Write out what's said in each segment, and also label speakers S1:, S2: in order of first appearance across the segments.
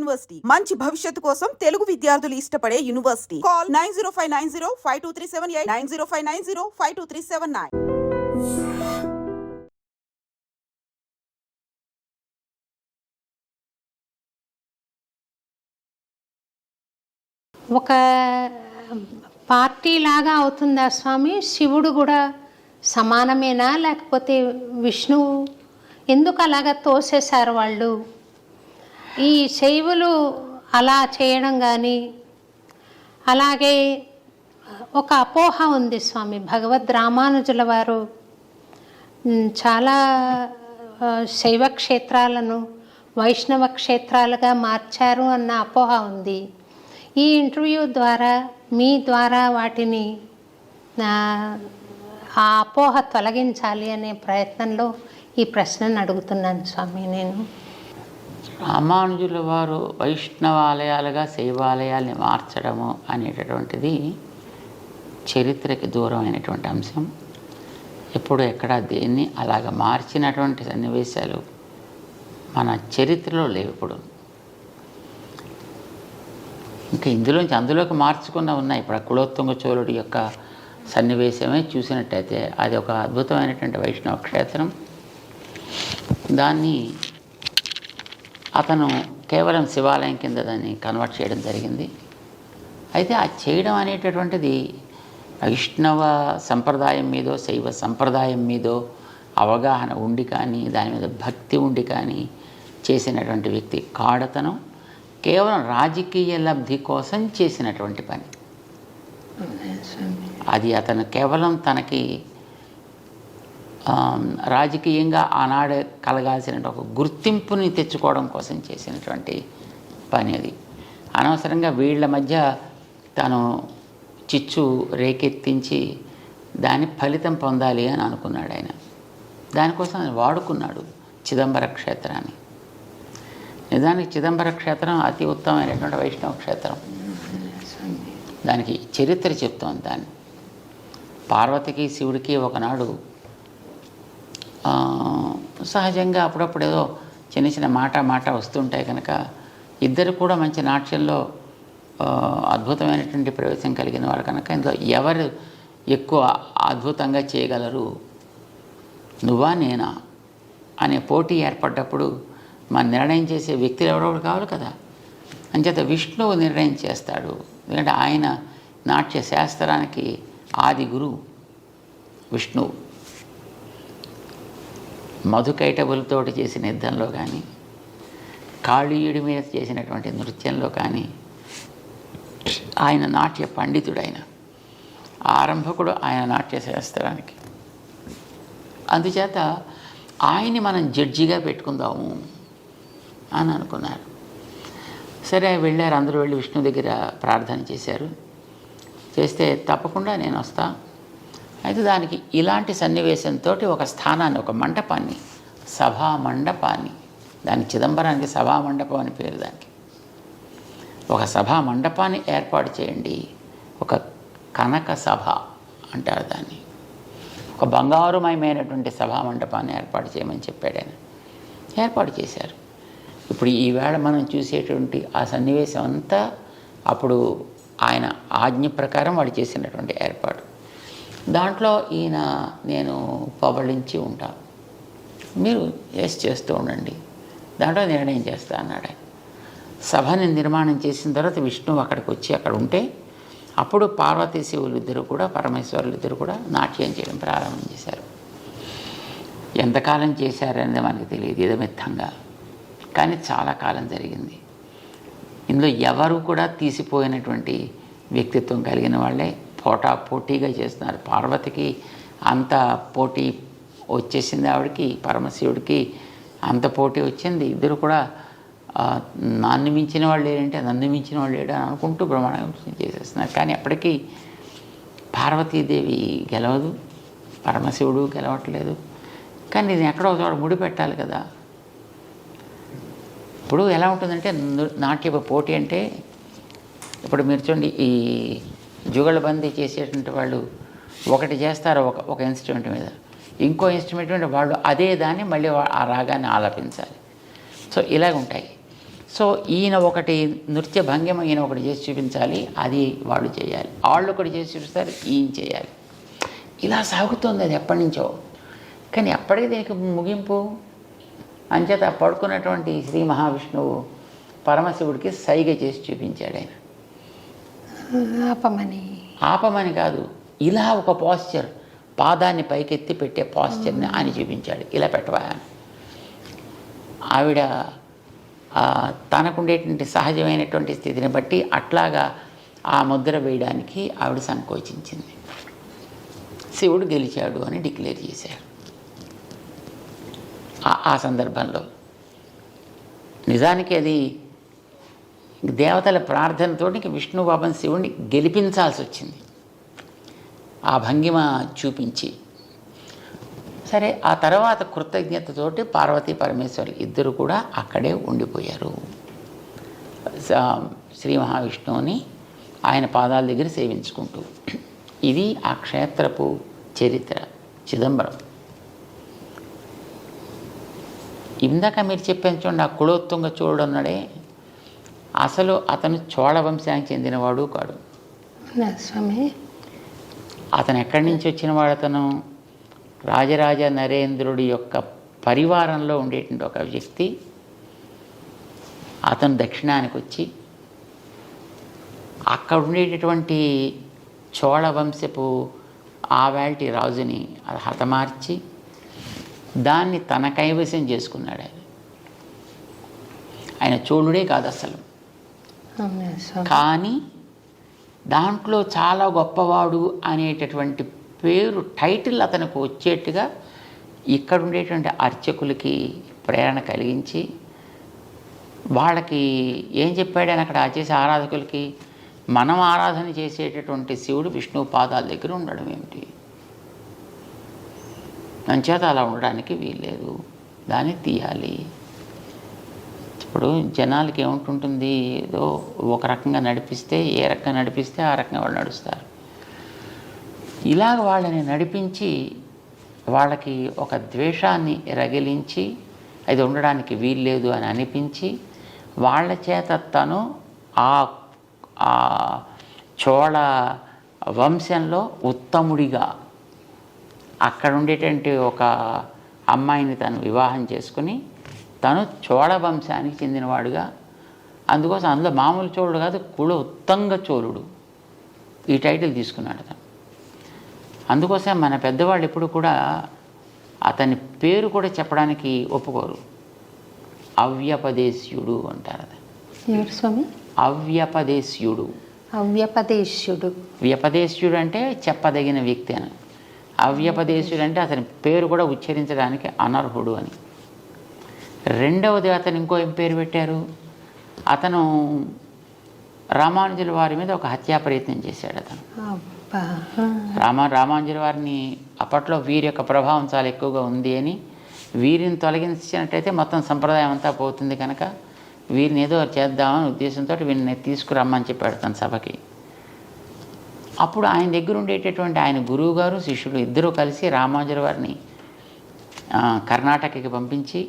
S1: University మంచి భవిష్యత్తు కోసం తెలుగు విద్యార్థులు ఇష్టపడే యూనివర్సిటీ. కాల్ 9059052378 9059052379.
S2: ఒక పార్టీ లాగా అవుతుందా స్వామి? శివుడు కూడా సమానమేనా, లేకపోతే విష్ణువు ఎందుకు అలాగా తోసేశారు వాళ్ళు? ఈ శైవులు అలా చేయడం కానీ, అలాగే ఒక అపోహ ఉంది స్వామి. భగవద్ రామానుజుల వారు చాలా శైవ క్షేత్రాలను వైష్ణవ క్షేత్రాలుగా మార్చారు అన్న అపోహ ఉంది. ఈ ఇంటర్వ్యూ ద్వారా, మీ ద్వారా వాటిని ఆ అపోహ తొలగించాలి అనే ప్రయత్నంలో ఈ ప్రశ్నను అడుగుతున్నాను స్వామి. నేను
S3: రామానుజుల వారు వైష్ణవాలయాలుగా శైవాలయాల్ని మార్చడము అనేటటువంటిది చరిత్రకి దూరమైనటువంటి అంశం. ఎప్పుడు ఎక్కడ దేన్ని అలాగ మార్చినటువంటి సన్నివేశాలు మన చరిత్రలో లేవు. ఇప్పుడు ఇంకా అందులోకి మార్చుకున్న ఉన్నాయి. ఇప్పుడు కులోత్తుంగ చోళుడి యొక్క సన్నివేశమే చూసినట్టయితే అది ఒక అద్భుతమైనటువంటి వైష్ణవ క్షేత్రం. దాన్ని అతను కేవలం శివాలయం కింద దాన్ని కన్వర్ట్ చేయడం జరిగింది. అయితే ఆ చేయడం అనేటటువంటిది వైష్ణవ సంప్రదాయం మీదో శైవ సంప్రదాయం మీదో అవగాహన ఉండి కానీ, దాని మీద భక్తి ఉండి కానీ చేసినటువంటి వ్యక్తి కాడతనం. కేవలం రాజకీయ లబ్ధి కోసం చేసినటువంటి పని అది. అతను కేవలం తనకి రాజకీయంగా ఆనాడు కలగాల్సిన ఒక గుర్తింపుని తెచ్చుకోవడం కోసం చేసినటువంటి పని అది. అనవసరంగా వీళ్ళ మధ్య తను చిచ్చు రేకెత్తించి దాని ఫలితం పొందాలి అని అనుకున్నాడు ఆయన. దానికోసం ఆయన వాడుకున్నాడు చిదంబర క్షేత్రాన్ని. నిజానికి చిదంబర క్షేత్రం అతి ఉత్తమమైనటువంటి వైష్ణవ క్షేత్రం. దానికి చరిత్ర చెప్తోంది. దాన్ని పార్వతికి శివుడికి ఒకనాడు సహజంగా అప్పుడప్పుడు ఏదో చిన్న చిన్న మాట వస్తుంటాయి కనుక ఇద్దరు కూడా మంచి నాట్యంలో అద్భుతమైనటువంటి ప్రవేశం కలిగిన వారు కనుక ఇందులో ఎవరు ఎక్కువ అద్భుతంగా చేయగలరు, నువ్వా నేనా అనే పోటీ ఏర్పడ్డప్పుడు మన నిర్ణయం చేసే వ్యక్తులు ఎవరో కావాలి కదా. అంచేత విష్ణువు నిర్ణయం చేస్తాడు. ఎందుకంటే ఆయన నాట్య శాస్త్రానికి ఆది గురువు విష్ణువు. మధుకైటబులతోటి చేసిన యుద్ధంలో కానీ, కాళీయుడి మీద చేసినటువంటి నృత్యంలో కానీ ఆయన నాట్య పండితుడైన ఆరంభకుడు ఆయన నాట్య శాస్త్రానికి. అందుచేత ఆయన్ని మనం జడ్జిగా పెట్టుకుందాము అని అనుకున్నారు. సరే వెళ్ళారు, అందరూ వెళ్ళి విష్ణు దగ్గర ప్రార్థన చేశారు. చేస్తే తప్పకుండా నేను వస్తా. అయితే దానికి ఇలాంటి సన్నివేశంతో ఒక స్థానాన్ని, ఒక మండపాన్ని, సభా మండపాన్ని, దానికి చిదంబరానికి సభా మండపం అని పేరు. దానికి ఒక సభా మండపాన్ని ఏర్పాటు చేయండి. ఒక కనక సభ అంటారు దాన్ని. ఒక బంగారుమయమైనటువంటి సభా మండపాన్ని ఏర్పాటు చేయమని చెప్పాడు ఆయన. ఏర్పాటు చేశారు. ఇప్పుడు ఈవేళ మనం చూసేటువంటి ఆ సన్నివేశం అంతా అప్పుడు ఆయన ఆజ్ఞ ప్రకారం వాడు చేసినటువంటి ఏర్పాటు. దాంట్లో ఈయన నేను పబళించి ఉంటాను, మీరు చేస్తూ ఉండండి, దాంట్లో నిర్ణయం చేస్తా అన్నాడు ఆయన. సభని నిర్మాణం చేసిన తర్వాత విష్ణువు అక్కడికి వచ్చి అక్కడ ఉంటే అప్పుడు పార్వతీ శివులు ఇద్దరు కూడా, పరమేశ్వరులు ఇద్దరు కూడా నాట్యం చేయడం ప్రారంభం చేశారు. ఎంతకాలం చేశారనేది మనకు తెలియదు ఇదమిత్తంగా, కానీ చాలా కాలం జరిగింది. ఇందులో ఎవరు కూడా తీసిపోయినటువంటి వ్యక్తిత్వం కలిగిన వాళ్ళే పోటీగా చేస్తున్నారు. పార్వతికి అంత పోటీ వచ్చేసింది, ఆవిడకి పరమశివుడికి అంత పోటీ వచ్చింది. ఇద్దరు కూడా నన్ను మించిన వాళ్ళు లేరంటే నన్ను మించిన వాళ్ళు లేడు అని అనుకుంటూ బ్రహ్మాండం చేసేస్తున్నారు. కానీ అప్పటికీ పార్వతీదేవి గెలవదు, పరమశివుడు గెలవట్లేదు. కానీ ఇది ఎక్కడో చోట ముడి పెట్టాలి కదా. ఇప్పుడు ఎలా ఉంటుందంటే నాట్య పోటీ అంటే, ఇప్పుడు మీరు చూడండి, ఈ జుగళబందీ చేసేటువంటి వాళ్ళు ఒకటి చేస్తారు ఒక ఇన్స్ట్రుమెంట్ మీద, ఇంకో ఇన్స్ట్రుమెంట్ మీద వాళ్ళు అదే దాన్ని మళ్ళీ ఆ రాగాన్ని ఆలపించాలి. సో ఇలాగ ఉంటాయి. సో ఈయన ఒకటి నృత్య భంగిమ ఈయన ఒకటి చేసి చూపించాలి, అది వాళ్ళు చేయాలి, వాళ్ళు ఒకటి చేసి చూపిస్తారు, ఈయన చేయాలి. ఇలా సాగుతుంది అది ఎప్పటి నుంచో. కానీ ఎప్పటికీ దీనికి ముగింపు. అంచేత పడుకున్నటువంటి శ్రీ మహావిష్ణువు పరమశివుడికి సైగ చేసి చూపించాడు. ఆయన ఆపమని కాదు, ఇలా ఒక పాస్చర్, పాదాన్ని పైకెత్తి పెట్టే పాస్చర్ని ఆయన చూపించాడు. ఇలా పెట్టవా. ఆవిడ తనకుండేటువంటి సహజమైనటువంటి స్థితిని బట్టి అట్లాగా ఆ ముద్ర వేయడానికి ఆవిడ సంకోచించింది. శివుడు గెలిచాడు అని డిక్లేర్ చేశాడు. ఆ సందర్భంలో నిజానికి అది దేవతల ప్రార్థనతో విష్ణు పాపం శివుడిని గెలిపించాల్సి వచ్చింది ఆ భంగిమ చూపించి. సరే, ఆ తర్వాత కృతజ్ఞతతోటి పార్వతీ పరమేశ్వరులు ఇద్దరు కూడా అక్కడే ఉండిపోయారు. శ్రీ మహావిష్ణువుని ఆయన పాదాల దగ్గర సేవించుకుంటూ. ఇది ఆ క్షేత్రపు చరిత్ర. చిదంబరం ఇందాక మీరు చెప్పాను చూడండి, ఆ కులోత్తుంగ చోళుడు ఉన్నాడే, అసలు అతను చోళ వంశానికి చెందినవాడు కాడు.
S2: స్వామి,
S3: అతను ఎక్కడి నుంచి వచ్చినవాడు? అతను రాజరాజ నరేంద్రుడి యొక్క పరివారంలో ఉండేటువంటి ఒక వ్యక్తి. అతను దక్షిణానికి వచ్చి అక్కడ ఉండేటటువంటి చోళ వంశపు ఆవాల్టి రాజుని హతమార్చి దాన్ని తన కైవసం చేసుకున్నాడు. ఆయన చోళుడే కాదు అసలు, కానీ దాంట్లో చాలా గొప్పవాడు అనేటటువంటి పేరు, టైటిల్ అతనికి వచ్చేట్టుగా ఇక్కడ ఉండేటువంటి అర్చకులకి ప్రేరణ కలిగించి వాళ్ళకి ఏం చెప్పాడు ఆయన అక్కడ చేసే ఆరాధకులకి, మనం ఆరాధన చేసేటటువంటి శివుడు విష్ణువు పాదాల దగ్గర ఉండడం ఏమిటి, అంచేత అలా ఉండడానికి వీల్లేదు, దాన్ని తీయాలి. ఇప్పుడు జనాలకి ఏముంటుంటుంది, ఏదో ఒక రకంగా నడిపిస్తే, ఏ రకంగా నడిపిస్తే ఆ రకంగా వాళ్ళు నడుస్తారు. ఇలాగ వాళ్ళని నడిపించి వాళ్ళకి ఒక ద్వేషాన్ని రగిలించి అది ఉండడానికి వీల్లేదు అని అనిపించి వాళ్ళ చేత తను ఆ చోళ వంశంలో ఉత్తముడిగా అక్కడ ఉండేటువంటి ఒక అమ్మాయిని తను వివాహం చేసుకుని తను చోళ వంశానికి చెందినవాడుగా, అందుకోసం అందులో మామూలు చోళుడు కాదు, కుల ఉత్తంగ చోళుడు ఈ టైటిల్ తీసుకున్నాడు అతను. అందుకోసం మన పెద్దవాళ్ళు ఎప్పుడు కూడా అతని పేరు కూడా చెప్పడానికి ఒప్పుకోరు. అవ్యపదేశ్యుడు అంటారు అతను.
S2: ఎవరు స్వామి?
S3: అవ్యపదేశ్యుడు.
S2: అవ్యపదేశ్యుడు.
S3: వ్యపదేశ్యుడు అంటే చెప్పదగిన వ్యక్తి అని. అవ్యపదేశ్యుడు అంటే అతని పేరు కూడా ఉచ్చరించడానికి అనర్హుడు అని. రెండవది అతను ఇంకో ఏం పేరు పెట్టారు, అతను రామానుజుల వారి మీద ఒక హత్యా ప్రయత్నం చేశాడు అతను. రామానుజుల వారిని అప్పట్లో వీరి యొక్క ప్రభావం చాలా ఎక్కువగా ఉంది అని, వీరిని తొలగించినట్టయితే మొత్తం సంప్రదాయం అంతా పోతుంది కనుక వీరిని ఏదో చేద్దామని ఉద్దేశంతో వీరిని తీసుకురమ్మని చెప్పాడు తన సభకి. అప్పుడు ఆయన దగ్గర ఉండేటటువంటి ఆయన గురువు గారు శిష్యుడు ఇద్దరూ కలిసి రామానుజుల వారిని కర్ణాటకకి పంపించి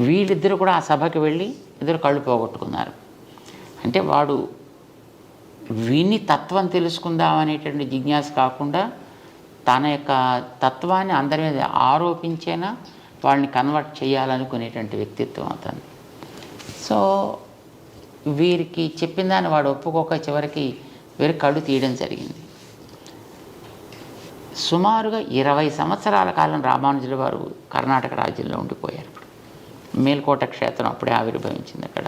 S3: వీళ్ళిద్దరూ కూడా ఆ సభకి వెళ్ళి ఇద్దరు కళ్ళు పోగొట్టుకున్నారు. అంటే వాడు విని తత్వం తెలుసుకుందాం అనేటువంటి జిజ్ఞాస కాకుండా తన యొక్క తత్వాన్ని అందరి మీద ఆరోపించేనా వాళ్ళని కన్వర్ట్ చేయాలనుకునేటువంటి వ్యక్తిత్వం అతను. సో వీరికి చెప్పిన దాన్ని వాడు ఒప్పుకోక చివరికి వీరి కళ్ళు తీయడం జరిగింది. సుమారుగా 20 సంవత్సరాల కాలం రామానుజుల వారు కర్ణాటక రాజ్యంలో ఉండిపోయారు. మేల్కోట క్షేత్రం అప్పుడే ఆవిర్భవించింది అక్కడ.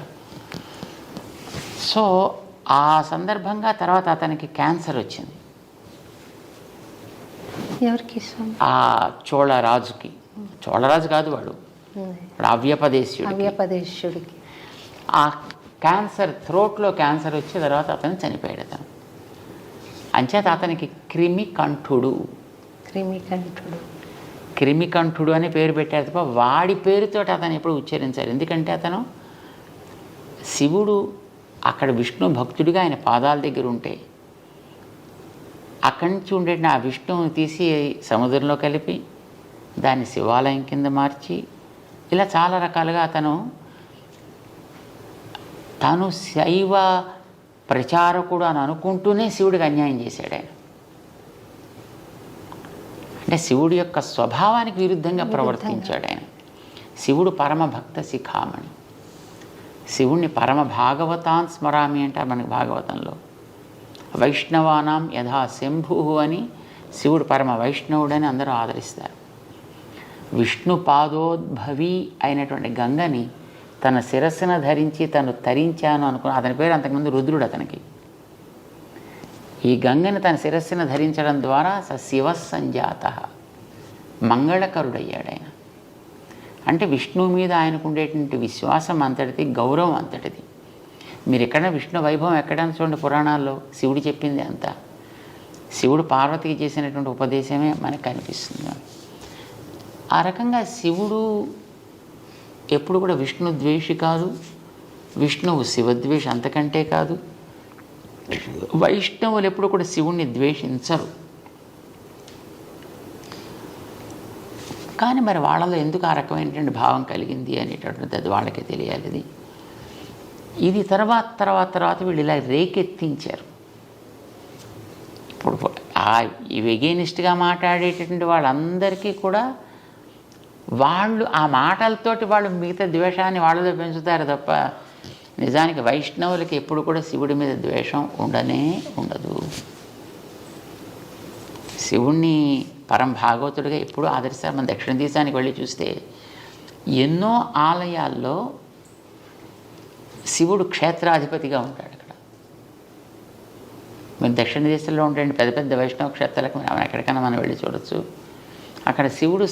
S3: సో ఆ సందర్భంగా తర్వాత అతనికి క్యాన్సర్ వచ్చింది.
S2: ఎవరికి?
S3: ఆ చోళరాజుకి. చోళరాజు కాదు వాడు,
S2: అవ్యపదేశ్యుడికి.
S3: ఆ క్యాన్సర్, థ్రోట్లో క్యాన్సర్ వచ్చే తర్వాత అతను చనిపోయాడు. అతను అంచేత అతనికి క్రిమికంఠుడు అని పేరు పెట్టారు తప్ప వాడి పేరుతో అతను ఎప్పుడు ఉచ్చరించారు. ఎందుకంటే అతను శివుడు అక్కడ విష్ణు భక్తుడిగా ఆయన పాదాల దగ్గర ఉంటే అక్కడి నుంచి ఉండే ఆ విష్ణువుని తీసి సముద్రంలో కలిపి దాన్ని శివాలయం కింద మార్చి ఇలా చాలా రకాలుగా అతను తను శైవ ప్రచారకుడు అని అనుకుంటూనే శివుడికి అన్యాయం చేశాడు ఆయన. అంటే శివుడి యొక్క స్వభావానికి విరుద్ధంగా ప్రవర్తించాడు ఆయన. శివుడు పరమభక్త శిఖామణి. శివుణ్ణి పరమ భాగవతాన్ స్మరామి అంటారు మనకి భాగవతంలో. వైష్ణవానాం యథా శంభు అని శివుడు పరమ వైష్ణవుడని అందరూ ఆదరిస్తారు. విష్ణు పాదోద్భవి అయినటువంటి గంగని తన శిరస్సును ధరించి తను తరించాను అనుకున్న, అతని పేరు అంతకుముందు రుద్రుడు అతనికి. ఈ గంగని తన శిరస్సును ధరించడం ద్వారా శివ సంజాత మంగళకరుడయ్యాడు ఆయన. అంటే విష్ణువు మీద ఆయనకు ఉండేటువంటి విశ్వాసం అంతటిది, గౌరవం అంతటిది. మీరు ఎక్కడ విష్ణు వైభవం ఎక్కడైనా చూడండి పురాణాల్లో, శివుడు చెప్పింది అంతా. శివుడు పార్వతికి చేసినటువంటి ఉపదేశమే మనకు కనిపిస్తుంది. ఆ రకంగా శివుడు ఎప్పుడు కూడా విష్ణు ద్వేషి కాదు, విష్ణువు శివద్వేషి అంతకంటే కాదు. వైష్ణవులు ఎప్పుడు కూడా శివుణ్ణి ద్వేషించరు. కానీ మరి వాళ్ళలో ఎందుకు ఆ రకమైనటువంటి భావం కలిగింది అనేటటువంటిది అది వాళ్ళకే తెలియాలి. ఇది తర్వాత వీళ్ళు ఇలా రేకెత్తించారు. ఇప్పుడు ఈ వెగేనిస్ట్గా మాట్లాడేటటువంటి వాళ్ళందరికీ కూడా వాళ్ళు ఆ మాటలతోటి వాళ్ళు మిగతా ద్వేషాన్ని వాళ్ళలో పెంచుతారు తప్ప నిజానికి వైష్ణవులకి ఎప్పుడు కూడా శివుడి మీద ద్వేషం ఉండదు. శివుణ్ణి పరం భాగవతుడిగా ఎప్పుడూ ఆదరిస్తారు. మన దక్షిణ దేశానికి వెళ్ళి చూస్తే ఎన్నో ఆలయాల్లో శివుడు క్షేత్రాధిపతిగా ఉంటాడు. అక్కడ మీరు దక్షిణ దేశంలో ఉండే పెద్ద పెద్ద వైష్ణవ క్షేత్రాలకు ఎక్కడికైనా మనం వెళ్ళి చూడొచ్చు. అక్కడ శివుడు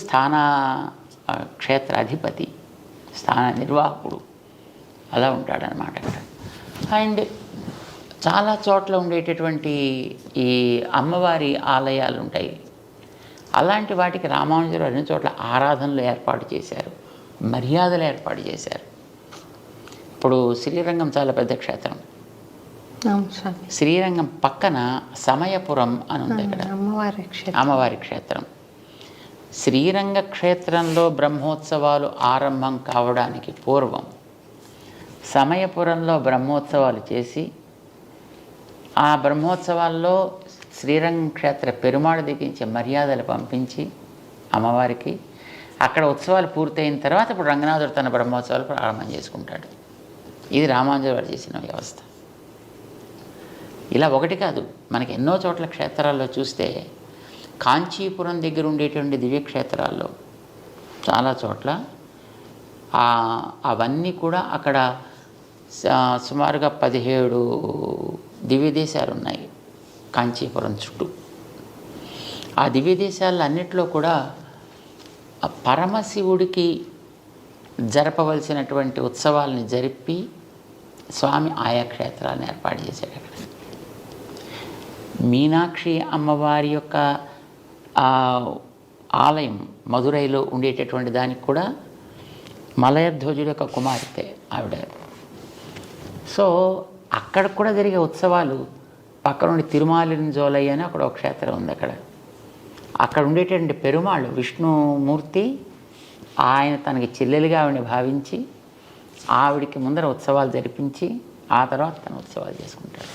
S3: క్షేత్రాధిపతి, స్థాన నిర్వాహకుడు అలా ఉంటాడనమాట అక్కడ. అండ్ చాలా చోట్ల ఉండేటటువంటి ఈ అమ్మవారి ఆలయాలు ఉంటాయి. అలాంటి వాటికి రామానుజులు అన్ని చోట్ల ఆరాధనలు ఏర్పాటు చేశారు, మర్యాదలు ఏర్పాటు చేశారు. ఇప్పుడు శ్రీరంగం చాలా పెద్ద క్షేత్రం. శ్రీరంగం పక్కన సమయపురం అని ఉంది అక్కడ అమ్మవారి క్షేత్రం. శ్రీరంగ క్షేత్రంలో బ్రహ్మోత్సవాలు ఆరంభం కావడానికి పూర్వం సమయపురంలో బ్రహ్మోత్సవాలు చేసి ఆ బ్రహ్మోత్సవాల్లో శ్రీరంగ క్షేత్ర పెరుమాళ్ దిగించే మర్యాదలు పంపించి అమ్మవారికి అక్కడ ఉత్సవాలు పూర్తయిన తర్వాత ఇప్పుడు రంగనాథుడు తన బ్రహ్మోత్సవాలు ప్రారంభం చేసుకుంటాడు. ఇది రామానుజులు వారు చేసిన వ్యవస్థ. ఇలా ఒకటి కాదు, మనకి ఎన్నో చోట్ల క్షేత్రాల్లో చూస్తే కాంచీపురం దగ్గర ఉండేటువంటి దివ్యక్షేత్రాల్లో చాలా చోట్ల అవన్నీ కూడా అక్కడ సుమారుగా 17 దివ్యదేశాలు ఉన్నాయి కాంచీపురం చుట్టూ. ఆ దివ్యదేశాలు అన్నిట్లో కూడా పరమశివుడికి జరపవలసినటువంటి ఉత్సవాలని జరిపి స్వామి ఆయా క్షేత్రాలను ఏర్పాటు చేశాడు. అక్కడ మీనాక్షి అమ్మవారి యొక్క ఆలయం మధురైలో ఉండేటటువంటి దానికి కూడా మలయధ్వజుడి యొక్క కుమార్తె ఆవిడ. సో అక్కడ కూడా జరిగే ఉత్సవాలు పక్క నుండి తిరుమాలింజోలయ్య అని అక్కడ ఒక క్షేత్రం ఉంది. అక్కడ ఉండేటువంటి పెరుమాళ్ విష్ణుమూర్తి ఆయన తనకి చెల్లెలుగా ఆవిడని భావించి ఆవిడికి ముందర ఉత్సవాలు జరిపించి ఆ తర్వాత తన ఉత్సవాలు చేసుకుంటాడు.